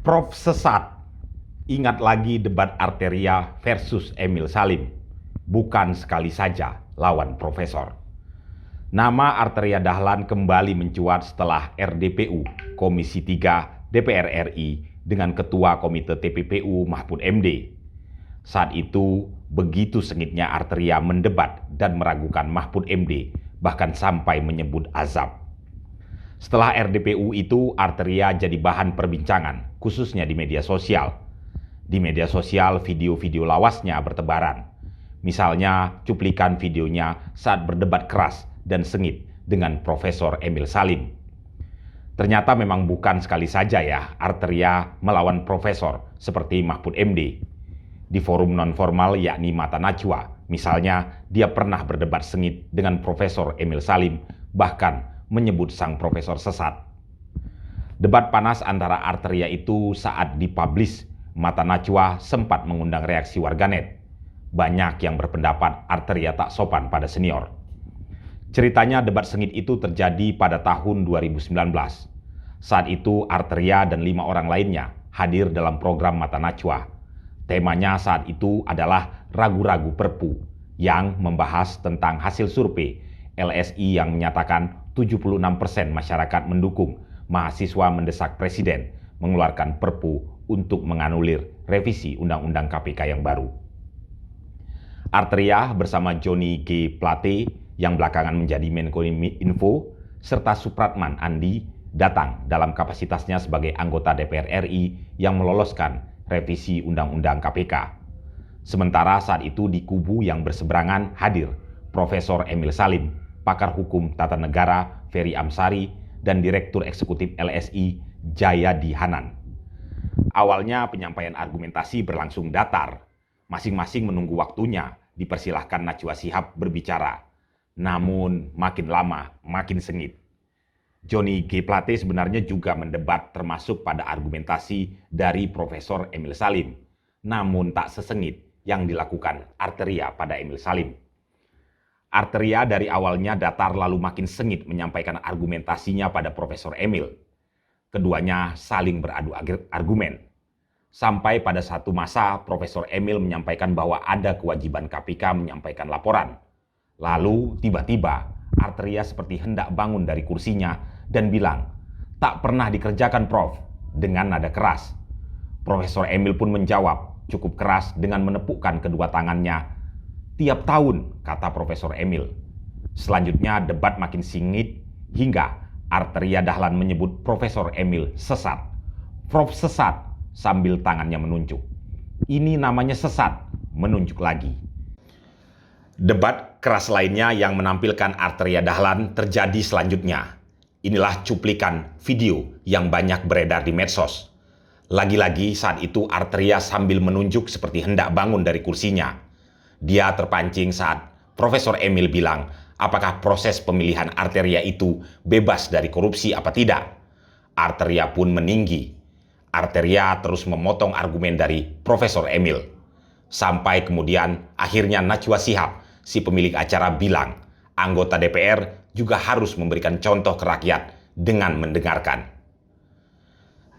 Prof sesat. Ingat lagi debat Arteria versus Emil Salim. Bukan sekali saja lawan profesor. Nama Arteria Dahlan kembali mencuat setelah RDPU Komisi 3 DPR RI dengan Ketua Komite TPPU Mahfud MD. Saat itu begitu sengitnya Arteria mendebat dan meragukan Mahfud MD, bahkan sampai menyebut azab. Setelah RDPU itu, Arteria jadi bahan perbincangan, khususnya di media sosial. Di media sosial, video-video lawasnya bertebaran. Misalnya, cuplikan videonya saat berdebat keras dan sengit dengan Profesor Emil Salim. Ternyata memang bukan sekali saja ya Arteria melawan profesor seperti Mahfud MD. Di forum non-formal yakni Mata Najwa, misalnya dia pernah berdebat sengit dengan Profesor Emil Salim, bahkan menyebut sang profesor sesat. Debat panas antara Arteria itu saat dipublish Mata Najwa sempat mengundang reaksi warganet. Banyak yang berpendapat Arteria tak sopan pada senior. Ceritanya debat sengit itu terjadi pada tahun 2019. Saat itu Arteria dan 5 orang lainnya hadir dalam program Mata Najwa. Temanya saat itu adalah ragu-ragu Perpu yang membahas tentang hasil survei LSI yang menyatakan 76% masyarakat mendukung mahasiswa mendesak Presiden mengeluarkan Perpu untuk menganulir revisi Undang-Undang KPK yang baru. Arteria bersama Johnny G. Plate yang belakangan menjadi Menko Info serta Supratman Andi datang dalam kapasitasnya sebagai anggota DPR RI yang meloloskan revisi Undang-Undang KPK. Sementara saat itu di kubu yang berseberangan hadir Profesor Emil Salim, pakar hukum tata negara Ferry Amsari, dan Direktur Eksekutif LSI Jayadi Hanan. Awalnya penyampaian argumentasi berlangsung datar. Masing-masing menunggu waktunya, dipersilahkan Najwa Shihab berbicara. Namun makin lama makin sengit. Johnny G. Plate sebenarnya juga mendebat termasuk pada argumentasi dari Profesor Emil Salim. Namun tak sesengit yang dilakukan Arteria pada Emil Salim. Arteria dari awalnya datar lalu makin sengit menyampaikan argumentasinya pada Profesor Emil. Keduanya saling beradu argumen. Sampai pada satu masa Profesor Emil menyampaikan bahwa ada kewajiban KPK menyampaikan laporan. Lalu tiba-tiba Arteria seperti hendak bangun dari kursinya dan bilang, "Tak pernah dikerjakan Prof," dengan nada keras. Profesor Emil pun menjawab cukup keras dengan menepukkan kedua tangannya. "Tiap tahun," kata Profesor Emil. Selanjutnya debat makin sengit hingga Arteria Dahlan menyebut Profesor Emil sesat. "Prof sesat," sambil tangannya menunjuk. "Ini namanya sesat," menunjuk lagi. Debat keras lainnya yang menampilkan Arteria Dahlan terjadi selanjutnya. Inilah cuplikan video yang banyak beredar di medsos. Lagi-lagi saat itu Arteria sambil menunjuk seperti hendak bangun dari kursinya. Dia terpancing saat Profesor Emil bilang, apakah proses pemilihan Arteria itu bebas dari korupsi apa tidak? Arteria pun meninggi. Arteria terus memotong argumen dari Profesor Emil. Sampai kemudian akhirnya Najwa Shihab, si pemilik acara, bilang, anggota DPR juga harus memberikan contoh ke rakyat dengan mendengarkan.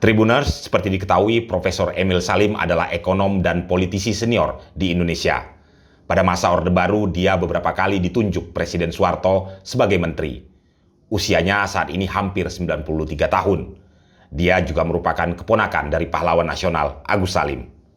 Tribuners, seperti diketahui, Profesor Emil Salim adalah ekonom dan politisi senior di Indonesia. Pada masa Orde Baru, dia beberapa kali ditunjuk Presiden Soeharto sebagai menteri. Usianya saat ini hampir 93 tahun. Dia juga merupakan keponakan dari pahlawan nasional Agus Salim.